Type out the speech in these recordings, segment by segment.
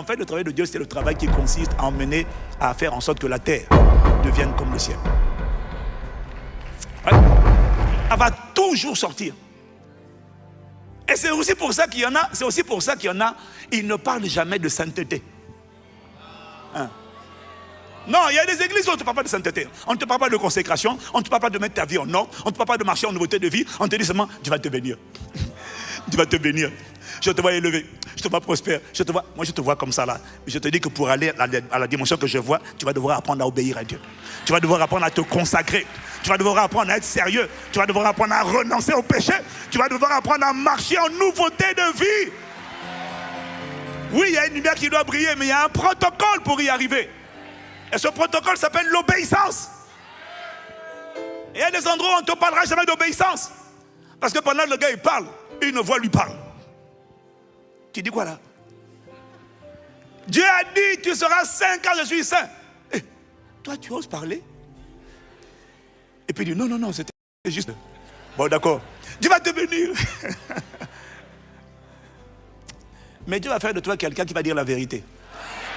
En fait, le travail de Dieu, c'est le travail qui consiste à emmener, à faire en sorte que la terre devienne comme le ciel. Ouais. Ça va toujours sortir. Et c'est aussi pour ça qu'il y en a, ils ne parlent jamais de sainteté. Hein? Non, il y a des églises où on ne te parle pas de sainteté. On ne te parle pas de consécration, on ne te parle pas de mettre ta vie en ordre, on ne te parle pas de marcher en nouveauté de vie, on te dit seulement, tu vas te bénir. Tu vas te bénir. Je te vois élever, je te vois prospère, moi je te vois comme ça là. Je te dis que pour aller à la dimension que je vois, tu vas devoir apprendre à obéir à Dieu. Tu vas devoir apprendre à te consacrer. Tu vas devoir apprendre à être sérieux. Tu vas devoir apprendre à renoncer au péché. Tu vas devoir apprendre à marcher en nouveauté de vie. Oui, il y a une lumière qui doit briller, mais il y a un protocole pour y arriver. Et ce protocole s'appelle l'obéissance. Et il y a des endroits où on ne te parlera jamais d'obéissance. Parce que pendant que le gars il parle, une voix lui parle. Tu dis quoi là? Dieu a dit, tu seras saint car je suis saint. Et toi, tu oses parler? Et puis il dit, non, c'était juste. Bon, d'accord. Dieu va te bénir. Mais Dieu va faire de toi quelqu'un qui va dire la vérité.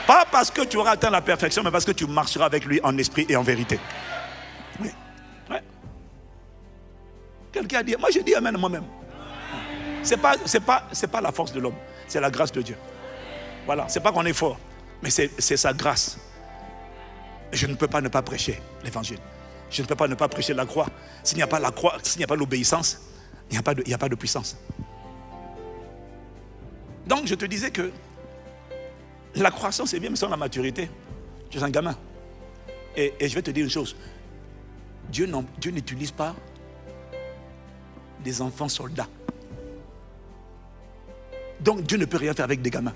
Pas parce que tu auras atteint la perfection, mais parce que tu marcheras avec lui en esprit et en vérité. Oui. Ouais. Quelqu'un a dit, moi je dis amen moi-même. C'est pas la force de l'homme, c'est la grâce de Dieu. Voilà, c'est pas qu'on est fort, mais c'est sa grâce. Je ne peux pas ne pas prêcher l'évangile. Je ne peux pas ne pas prêcher la croix. S'il n'y a pas la croix, s'il n'y a pas l'obéissance, il n'y a pas de puissance. Donc je te disais que la croissance c'est bien, mais sans la maturité, tu es un gamin. Et je vais te dire une chose. Dieu n'utilise pas des enfants soldats. Donc Dieu ne peut rien faire avec des gamins.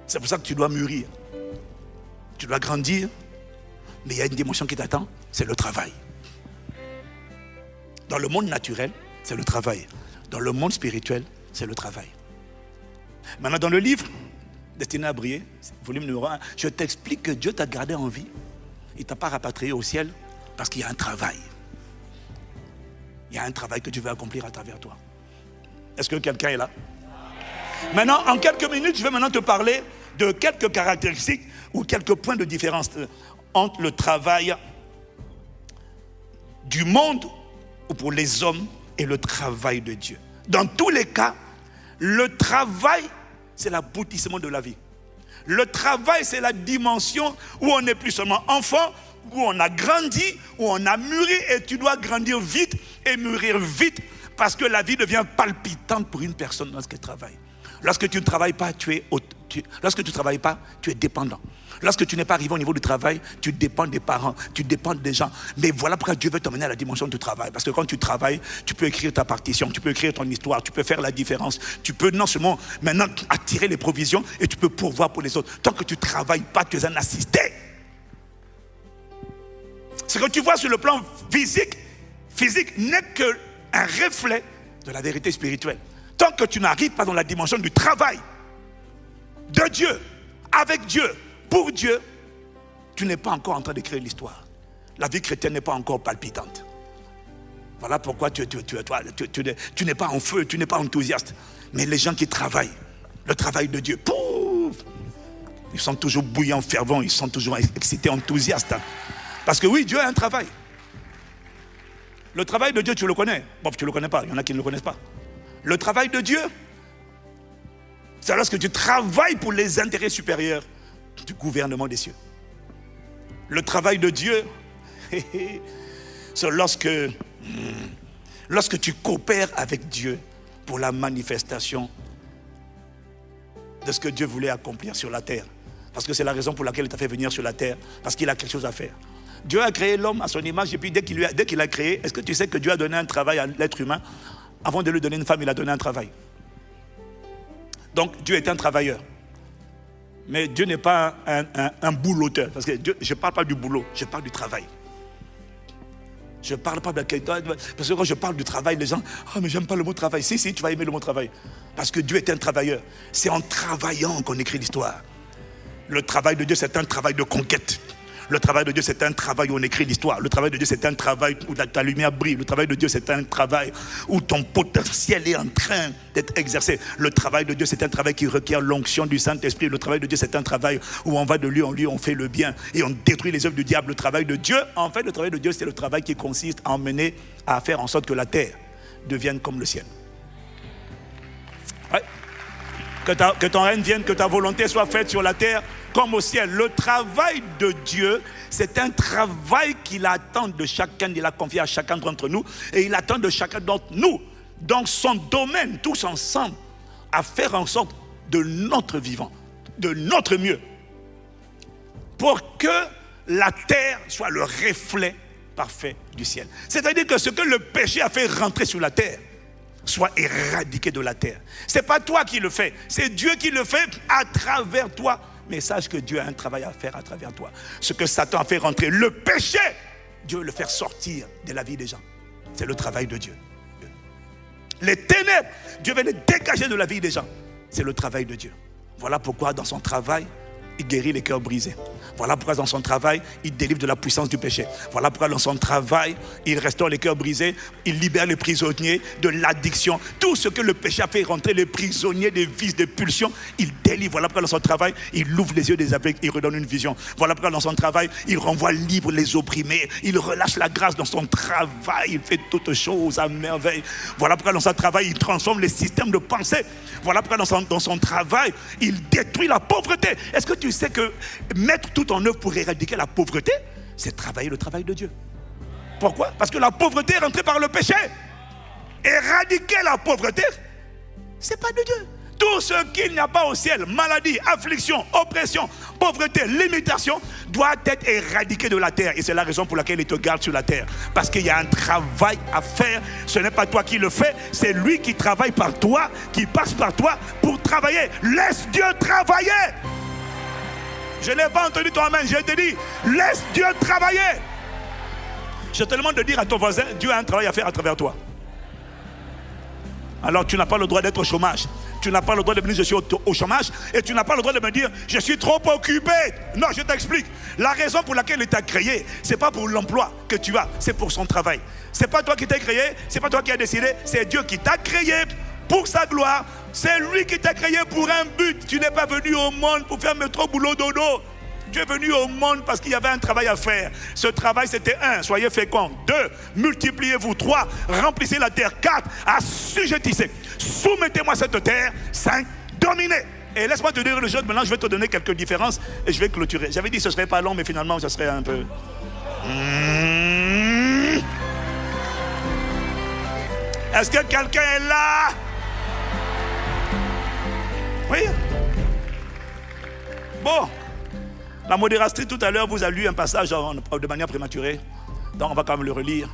C'est pour ça que tu dois mûrir. Tu dois grandir. Mais il y a une dimension qui t'attend, c'est le travail. Dans le monde naturel, c'est le travail. Dans le monde spirituel, c'est le travail. Maintenant, dans le livre Destiné à briller, volume numéro 1, je t'explique que Dieu t'a gardé en vie. Il ne t'a pas rapatrié au ciel parce qu'il y a un travail. Il y a un travail que Dieu veut accomplir à travers toi. Est-ce que quelqu'un est là? Maintenant, en quelques minutes, je vais maintenant te parler de quelques caractéristiques ou quelques points de différence entre le travail du monde ou pour les hommes et le travail de Dieu. Dans tous les cas, le travail, c'est l'aboutissement de la vie. Le travail, c'est la dimension où on n'est plus seulement enfant, où on a grandi, où on a mûri, et tu dois grandir vite et mûrir vite parce que la vie devient palpitante pour une personne lorsqu'elle travaille. Lorsque tu ne travailles pas, tu es dépendant. Lorsque tu n'es pas arrivé au niveau du travail, tu dépends des parents, tu dépends des gens. Mais voilà pourquoi Dieu veut t'emmener à la dimension du travail. Parce que quand tu travailles, tu peux écrire ta partition, tu peux écrire ton histoire, tu peux faire la différence. Tu peux non seulement maintenant attirer les provisions et tu peux pourvoir pour les autres. Tant que tu ne travailles pas, tu es un assisté. Ce que tu vois sur le plan physique n'est qu'un reflet de la vérité spirituelle. Tant que tu n'arrives pas dans la dimension du travail de Dieu, avec Dieu, pour Dieu, tu n'es pas encore en train d'écrire l'histoire. La vie chrétienne n'est pas encore palpitante. Voilà pourquoi tu n'es pas en feu, tu n'es pas enthousiaste. Mais les gens qui travaillent, le travail de Dieu, pouf, ils sont toujours bouillants, fervents, ils sont toujours excités, enthousiastes. Parce que oui, Dieu a un travail. Le travail de Dieu, tu le connais. Bon, tu ne le connais pas, il y en a qui ne le connaissent pas. Le travail de Dieu, c'est lorsque tu travailles pour les intérêts supérieurs du gouvernement des cieux. Le travail de Dieu, c'est lorsque tu coopères avec Dieu pour la manifestation de ce que Dieu voulait accomplir sur la terre. Parce que c'est la raison pour laquelle il t'a fait venir sur la terre. Parce qu'il a quelque chose à faire. Dieu a créé l'homme à son image et puis dès qu'il a créé, est-ce que tu sais que Dieu a donné un travail à l'être humain? Avant de lui donner une femme, il a donné un travail. Donc Dieu est un travailleur. Mais Dieu n'est pas un bouloteur. Parce que Dieu, je ne parle pas du boulot, je parle du travail. Je ne parle pas de quelqu'un. Parce que quand je parle du travail, les gens, ah mais j'aime pas le mot travail. Si, tu vas aimer le mot travail. Parce que Dieu est un travailleur. C'est en travaillant qu'on écrit l'histoire. Le travail de Dieu, c'est un travail de conquête. Le travail de Dieu, c'est un travail où on écrit l'histoire. Le travail de Dieu, c'est un travail où ta lumière brille. Le travail de Dieu, c'est un travail où ton potentiel est en train d'être exercé. Le travail de Dieu, c'est un travail qui requiert l'onction du Saint-Esprit. Le travail de Dieu, c'est un travail où on va de lieu en lieu, on fait le bien et on détruit les œuvres du diable. Le travail de Dieu, en fait, le travail de Dieu, c'est le travail qui consiste à emmener, à faire en sorte que la terre devienne comme le ciel. Ouais. Que ton règne vienne, que ta volonté soit faite sur la terre comme au ciel. Le travail de Dieu, c'est un travail qu'il attend de chacun. Il a confié à chacun d'entre nous. Et il attend de chacun d'entre nous, dans son domaine, tous ensemble, à faire en sorte de notre vivant, de notre mieux, pour que la terre soit le reflet parfait du ciel. C'est-à-dire que ce que le péché a fait rentrer sur la terre, soit éradiqué de la terre. Ce n'est pas toi qui le fais, c'est Dieu qui le fait à travers toi. Mais sache que Dieu a un travail à faire à travers toi. Ce que Satan a fait rentrer, le péché, Dieu veut le faire sortir de la vie des gens. C'est le travail de Dieu. Les ténèbres, Dieu veut les dégager de la vie des gens. C'est le travail de Dieu. Voilà pourquoi dans son travail, il guérit les cœurs brisés. Voilà pourquoi dans son travail, il délivre de la puissance du péché. Voilà pourquoi dans son travail, il restaure les cœurs brisés, il libère les prisonniers de l'addiction. Tout ce que le péché a fait rentrer, les prisonniers des vices, des pulsions, il délivre. Voilà pourquoi dans son travail, il ouvre les yeux des aveugles, il redonne une vision. Voilà pourquoi dans son travail, il renvoie libre les opprimés, il relâche la grâce dans son travail, il fait toutes choses à merveille. Voilà pourquoi dans son travail, il transforme les systèmes de pensée. Voilà pourquoi dans son travail, il détruit la pauvreté. Est-ce que tu sais que mettre tout en œuvre pour éradiquer la pauvreté, c'est travailler le travail de Dieu. Pourquoi? Parce que la pauvreté est rentrée par le péché. Éradiquer la pauvreté, c'est pas de Dieu. Tout ce qu'il n'y a pas au ciel, maladie, affliction, oppression, pauvreté, limitation, doit être éradiqué de la terre. Et c'est la raison pour laquelle il te garde sur la terre. Parce qu'il y a un travail à faire. Ce n'est pas toi qui le fais, c'est lui qui travaille par toi, qui passe par toi pour travailler. Laisse Dieu travailler. Je n'ai pas entendu ton amen, je te dis, laisse Dieu travailler. Je te demande de dire à ton voisin, Dieu a un travail à faire à travers toi. Alors tu n'as pas le droit d'être au chômage. Tu n'as pas le droit de me dire je suis au chômage. Et tu n'as pas le droit de me dire je suis trop occupé. Non, je t'explique. La raison pour laquelle il t'a créé, ce n'est pas pour l'emploi que tu as, c'est pour son travail. Ce n'est pas toi qui t'es créé, ce n'est pas toi qui as décidé, c'est Dieu qui t'a créé pour sa gloire. C'est lui qui t'a créé pour un but. Tu n'es pas venu au monde pour faire métro, boulot, dodo. Tu es venu au monde parce qu'il y avait un travail à faire. Ce travail, c'était 1, soyez féconds. 2, multipliez-vous. 3, remplissez la terre. 4, assujettissez. Soumettez-moi cette terre. 5, dominez. Et laisse-moi te dire le jeu. Maintenant, je vais te donner quelques différences et je vais clôturer. J'avais dit que ce ne serait pas long, mais finalement, ce serait un peu... Est-ce que quelqu'un est là? Oui. Bon. La modératrice tout à l'heure vous a lu un passage de manière prématurée. Donc on va quand même le relire.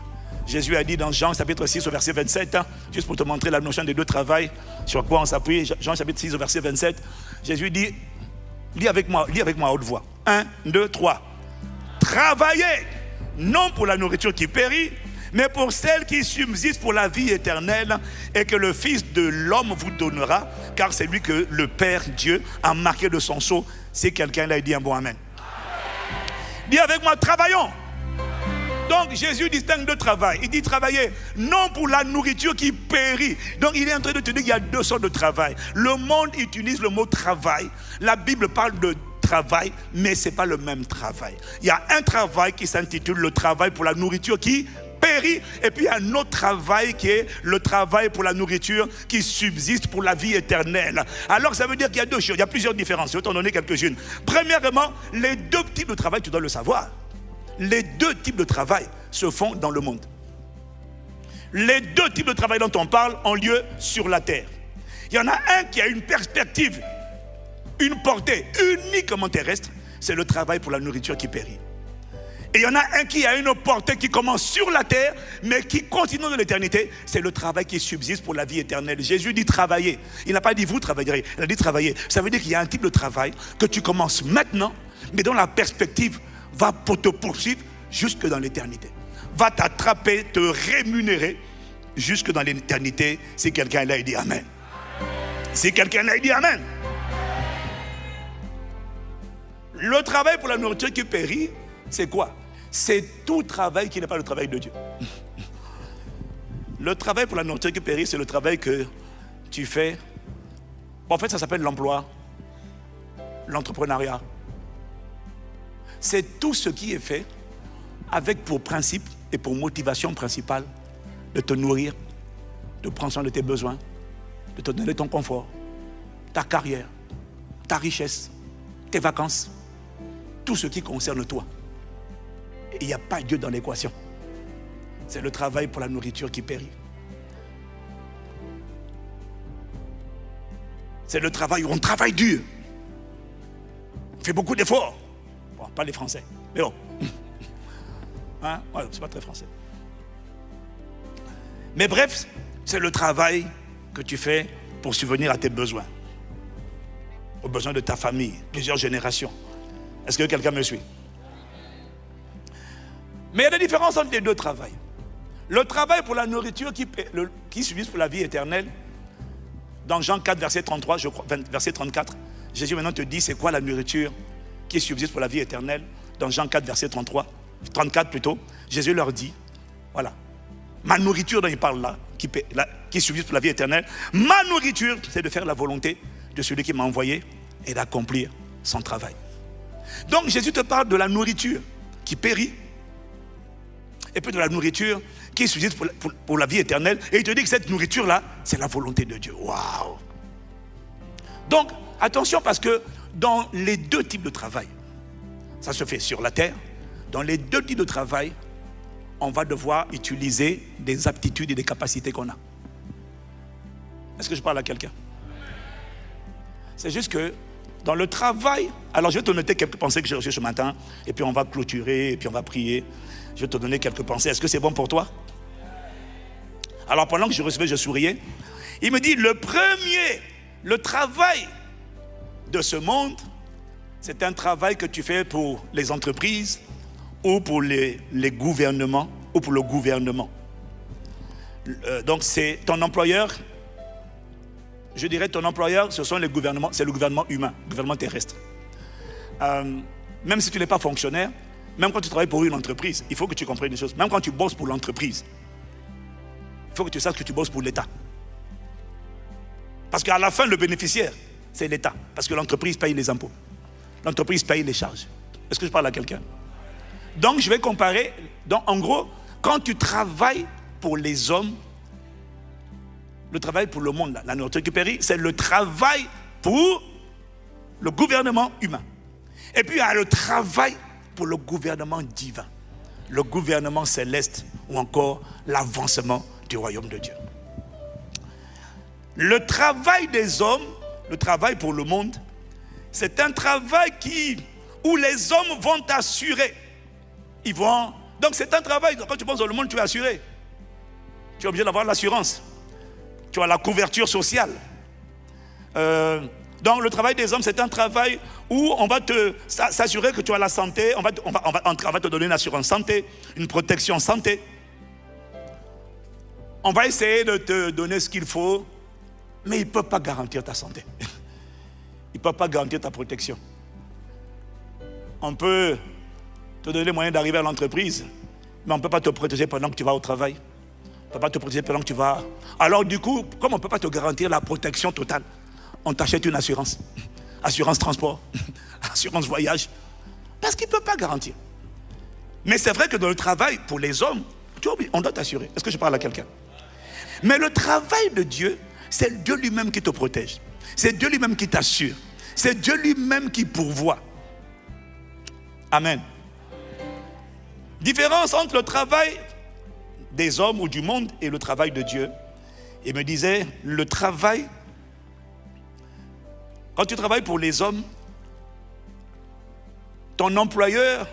Jésus a dit dans Jean chapitre 6 au verset 27, juste pour te montrer la notion des deux travails, sur quoi on s'appuie. Jean chapitre 6 au verset 27. Jésus dit, lis avec moi à haute voix. 1, 2, 3. Travaillez, non pour la nourriture qui périt, mais pour celle qui subsiste pour la vie éternelle et que le Fils de l'homme vous donnera, car c'est lui que le Père Dieu a marqué de son sceau. Si quelqu'un l'a dit un bon amen. Dis avec moi, travaillons. Donc Jésus distingue deux travail. Il dit travailler non pour la nourriture qui périt. Donc il est en train de te dire qu'il y a deux sortes de travail. Le monde utilise le mot travail. La Bible parle de travail, mais ce n'est pas le même travail. Il y a un travail qui s'intitule le travail pour la nourriture qui périt, et puis un autre travail qui est le travail pour la nourriture qui subsiste pour la vie éternelle. Alors ça veut dire qu'il y a deux choses, il y a plusieurs différences, je vais t'en donner quelques-unes. Premièrement, les deux types de travail, tu dois le savoir. Les deux types de travail se font dans le monde. Les deux types de travail dont on parle ont lieu sur la terre. Il y en a un qui a une perspective, une portée uniquement terrestre, c'est le travail pour la nourriture qui périt. Et il y en a un qui a une portée qui commence sur la terre, mais qui continue dans l'éternité. C'est le travail qui subsiste pour la vie éternelle. Jésus dit travailler. Il n'a pas dit vous travaillerez. Il a dit travailler. Ça veut dire qu'il y a un type de travail que tu commences maintenant, mais dont la perspective va te poursuivre jusque dans l'éternité. Va t'attraper, te rémunérer jusque dans l'éternité. Si quelqu'un est là, il dit amen. Si quelqu'un est là, il dit amen. Le travail pour la nourriture qui périt, c'est quoi? C'est tout travail qui n'est pas le travail de Dieu. Le travail pour la nourriture qui périt, c'est le travail que tu fais. En fait, ça s'appelle l'emploi, l'entrepreneuriat. C'est tout ce qui est fait avec pour principe et pour motivation principale de te nourrir, de prendre soin de tes besoins, de te donner ton confort, ta carrière, ta richesse, tes vacances, tout ce qui concerne toi. Il n'y a pas Dieu dans l'équation. C'est le travail pour la nourriture qui périt. C'est le travail où on travaille dur. On fait beaucoup d'efforts. Bon, pas les Français, mais bon. Hein? Ouais, c'est pas très français. Mais bref, c'est le travail que tu fais pour subvenir à tes besoins. Aux besoins de ta famille, plusieurs générations. Est-ce que quelqu'un me suit? Mais il y a des différences entre les deux travails. Le travail pour la nourriture qui subsiste pour la vie éternelle, dans Jean 4, verset 33, je crois, verset 34, Jésus maintenant te dit c'est quoi la nourriture qui subsiste pour la vie éternelle. Dans Jean 4, verset 34 plutôt, Jésus leur dit, voilà, ma nourriture dont il parle là, qui subsiste pour la vie éternelle, ma nourriture, c'est de faire la volonté de celui qui m'a envoyé et d'accomplir son travail. Donc Jésus te parle de la nourriture qui périt, et puis de la nourriture qui subsiste pour la vie éternelle. Et il te dit que cette nourriture-là, c'est la volonté de Dieu. Waouh! Donc, attention, parce que dans les deux types de travail, ça se fait sur la terre, dans les deux types de travail, on va devoir utiliser des aptitudes et des capacités qu'on a. Est-ce que je parle à quelqu'un? C'est juste que dans le travail, alors je vais te noter quelques pensées que j'ai reçues ce matin, et puis on va clôturer, et puis on va prier. Je vais te donner quelques pensées. Est-ce que c'est bon pour toi? Alors pendant que je recevais, je souriais. Il me dit, le travail de ce monde, c'est un travail que tu fais pour les entreprises ou pour les gouvernements ou pour le gouvernement. Donc c'est ton employeur. Je dirais ton employeur, ce sont les gouvernements, c'est le gouvernement humain, le gouvernement terrestre. Même si tu n'es pas fonctionnaire, même quand tu travailles pour une entreprise, il faut que tu comprennes des choses. Même quand tu bosses pour l'entreprise, il faut que tu saches que tu bosses pour l'État. Parce qu'à la fin, le bénéficiaire, c'est l'État. Parce que l'entreprise paye les impôts. L'entreprise paye les charges. Est-ce que je parle à quelqu'un? Donc, je vais comparer. Donc, en gros, quand tu travailles pour les hommes, le travail pour le monde, la nourriture qui périt, c'est le travail pour le gouvernement humain. Et puis, il y a le travail pour le gouvernement divin, le gouvernement céleste ou encore l'avancement du royaume de Dieu. Le travail des hommes, le travail pour le monde, c'est un travail où les hommes vont t'assurer. Donc c'est un travail, quand tu penses dans le monde, tu es assuré. Tu es obligé d'avoir l'assurance. Tu as la couverture sociale. Donc le travail des hommes, c'est un travail où on va s'assurer que tu as la santé, on va te donner une assurance santé, une protection santé. On va essayer de te donner ce qu'il faut, mais il ne peut pas garantir ta santé. Il ne peut pas garantir ta protection. On peut te donner les moyens d'arriver à l'entreprise, mais on ne peut pas te protéger pendant que tu vas au travail. On ne peut pas te protéger pendant que tu vas... Alors du coup, comme on ne peut pas te garantir la protection totale, on t'achète une assurance. Assurance transport, assurance voyage. Parce qu'il ne peut pas garantir. Mais c'est vrai que dans le travail, pour les hommes, on doit t'assurer. Est-ce que je parle à quelqu'un? Mais le travail de Dieu, c'est Dieu lui-même qui te protège. C'est Dieu lui-même qui t'assure. C'est Dieu lui-même qui pourvoit. Amen. Différence entre le travail des hommes ou du monde et le travail de Dieu. Il me disait, le travail, quand tu travailles pour les hommes, ton employeur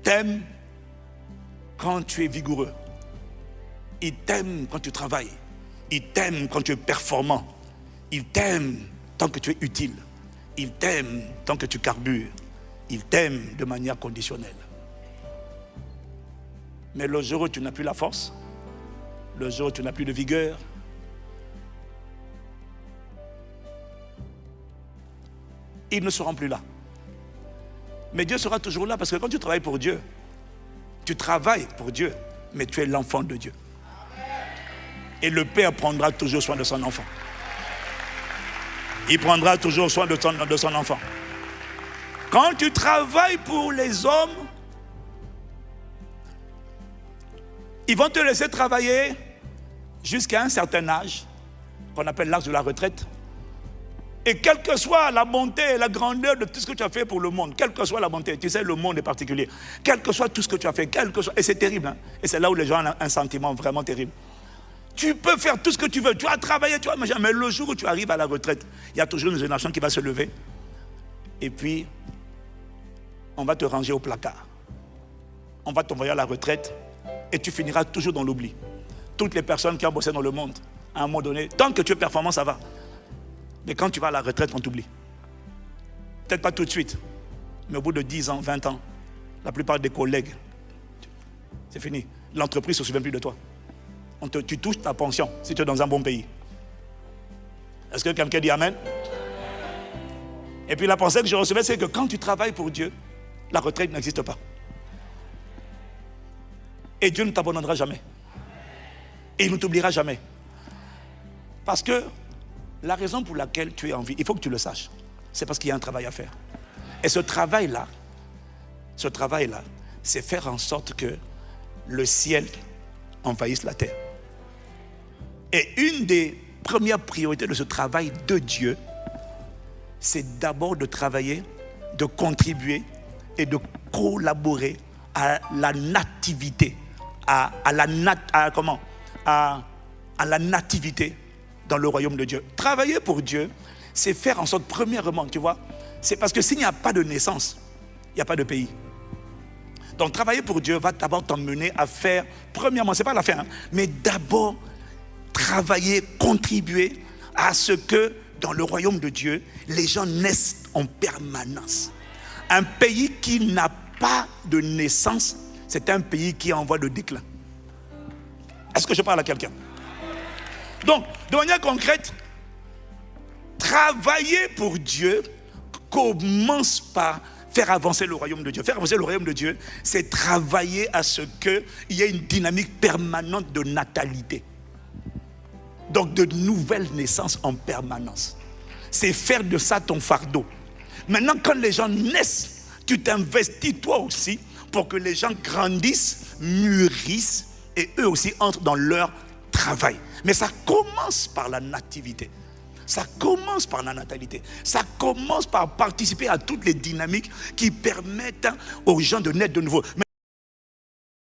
t'aime quand tu es vigoureux. Il t'aime quand tu travailles. Il t'aime quand tu es performant. Il t'aime tant que tu es utile. Il t'aime tant que tu carbures. Il t'aime de manière conditionnelle. Mais le jour où tu n'as plus la force, le jour où tu n'as plus de vigueur, ils ne seront plus là. Mais Dieu sera toujours là parce que quand tu travailles pour Dieu, tu travailles pour Dieu, mais tu es l'enfant de Dieu. Et le Père prendra toujours soin de son enfant. Il prendra toujours soin de son enfant. Quand tu travailles pour les hommes, ils vont te laisser travailler jusqu'à un certain âge, qu'on appelle l'âge de la retraite. Et quelle que soit la bonté et la grandeur de tout ce que tu as fait pour le monde, quelle que soit la bonté, tu sais, le monde est particulier, quel que soit tout ce que tu as fait, et c'est terrible, hein? Et c'est là où les gens ont un sentiment vraiment terrible. Tu peux faire tout ce que tu veux, tu as travaillé, tu as mangé, mais le jour où tu arrives à la retraite, il y a toujours une génération qui va se lever, et puis, on va te ranger au placard. On va t'envoyer à la retraite, et tu finiras toujours dans l'oubli. Toutes les personnes qui ont bossé dans le monde, à un moment donné, tant que tu es performant, ça va. Mais quand tu vas à la retraite, on t'oublie. Peut-être pas tout de suite, mais au bout de 10 ans, 20 ans, la plupart des collègues, c'est fini. L'entreprise ne se souvient plus de toi. Tu touches ta pension si tu es dans un bon pays. Est-ce que quelqu'un dit Amen? Et puis la pensée que je recevais, c'est que quand tu travailles pour Dieu, la retraite n'existe pas. Et Dieu ne t'abandonnera jamais. Et il ne t'oubliera jamais. Parce que la raison pour laquelle tu es en vie, il faut que tu le saches, c'est parce qu'il y a un travail à faire. Et ce travail-là, c'est faire en sorte que le ciel envahisse la terre. Et une des premières priorités de ce travail de Dieu, c'est d'abord de travailler, de contribuer et de collaborer à la nativité, à la nativité dans le royaume de Dieu. Travailler pour Dieu, c'est faire en sorte, premièrement, tu vois, c'est parce que s'il n'y a pas de naissance, il n'y a pas de pays. Donc travailler pour Dieu va d'abord t'emmener à faire, premièrement, c'est pas la fin, hein, mais d'abord travailler, contribuer à ce que dans le royaume de Dieu, les gens naissent en permanence. Un pays qui n'a pas de naissance, c'est un pays qui est en voie de déclin. Est-ce que je parle à quelqu'un? Donc, de manière concrète, travailler pour Dieu commence par faire avancer le royaume de Dieu. Faire avancer le royaume de Dieu, c'est travailler à ce qu'il y ait une dynamique permanente de natalité. Donc, de nouvelles naissances en permanence. C'est faire de ça ton fardeau. Maintenant, quand les gens naissent, tu t'investis toi aussi pour que les gens grandissent, mûrissent et eux aussi entrent dans leur travail. Mais ça commence par la nativité. Ça commence par la natalité. Ça commence par participer à toutes les dynamiques qui permettent aux gens de naître de nouveau.